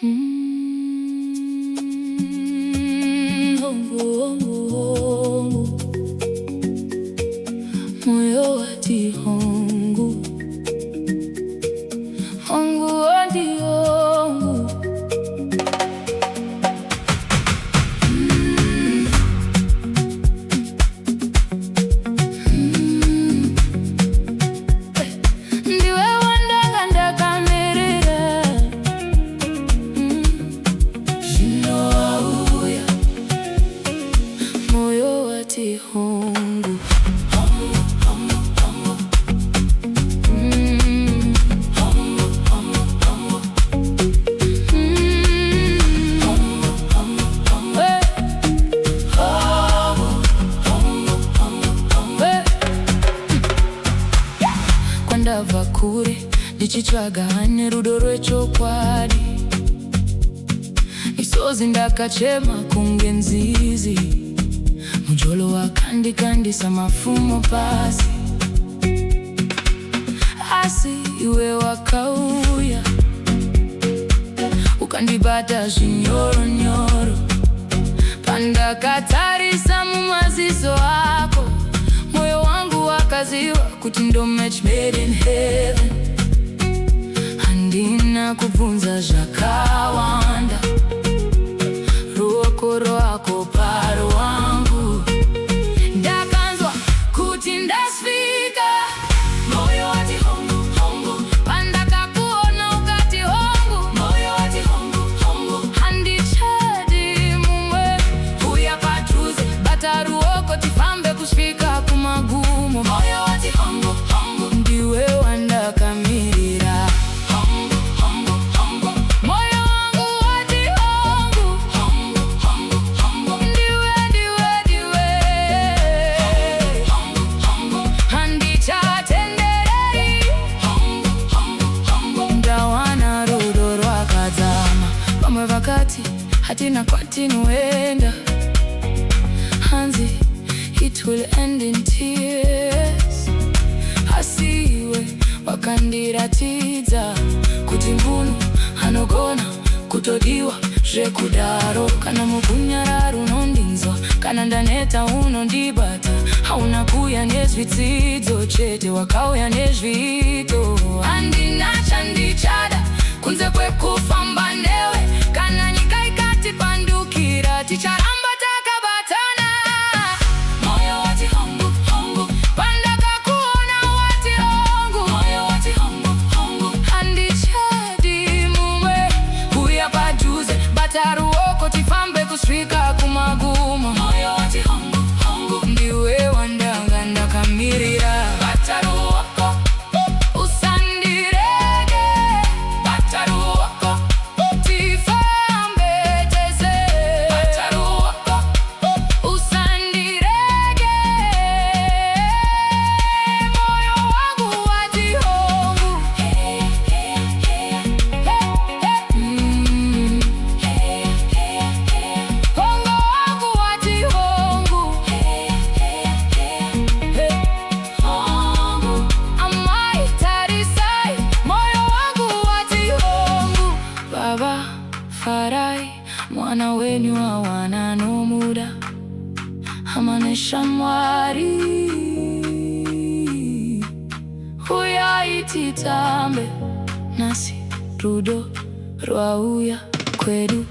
Hongu hongu hongu, Moyo Wati Hongu, Hongu Wati Hongu. Ndiwe wandaganda kamerera, Shona Huya, Moyo Wati Hongu. Ndava kure ndichitsvagane rudo rwechokwadi, misozi ndakachema kunge nzizi, mujolo wakandikandisa mafumo pasi, asi iwe wakauya ukandibata zvinyoronyoro. Pandakatarisa mumaziso ako, moyo wangu wakaziva kuti ndo match made in heaven. Handina kubvunza zvakawanda, ruoko rwako paro wangu. Ndakanzwa kuti ndasvika, Moyo Wati Hongu Hongu. Pandakakuona ukati hongu, Moyo Wati Hongu Hongu. Handichadi mumwe, Huya padhuze, bata ruoko, Tifambe kusvika kumagumo. Moyo Wati Hongu Hongu, ndiwe wandakamirira. Hongu Hongu Hongu, moyo wangu wati hongu. Hongu Hongu Hongu, ndiwe ndiwe. Hongu Hongu, handichatenderei. Hongu Hongu Hongu, ndawana rudo rwakadzama. Pamwe vakati hatina kwatinoenda, hanzi it will end in tears. Asiwe wakandiratidza kuti munhu anogona kutodiwa zvekudaro. Kana mugunyararo unondinzwa, kana ndaneta unondibata. Hauna kuya nezvitsidzo chete, wakauya nezviito. Handina chandichada kunze kwekufamba newe, kana nyika ikatipandukira ticharamba takabatana. Moyo Wati Hongu Hongu, Pandakakuona wati hongu. Moyo Wati Hongu Hongu, handichadi mumwe, Huya padhuze, bata ruoko, Tifambe kusvika kumagumo. Moyo Wati Hongu Hongu, ndiwe wandanga ndakamirira. Bata ruoko usandirege, bata ruoko Tifambe teze. Bata ruoko usandirege, moyo wangu wati hongu. Hongu wangu wati hongu. Hongu amaitarisai, moyo wangu wati hongu. Baba farai, mwana wenyu hawana no muda, amanesha mwari. Huya ititambe, nasi rudo rwa Huya kwedu.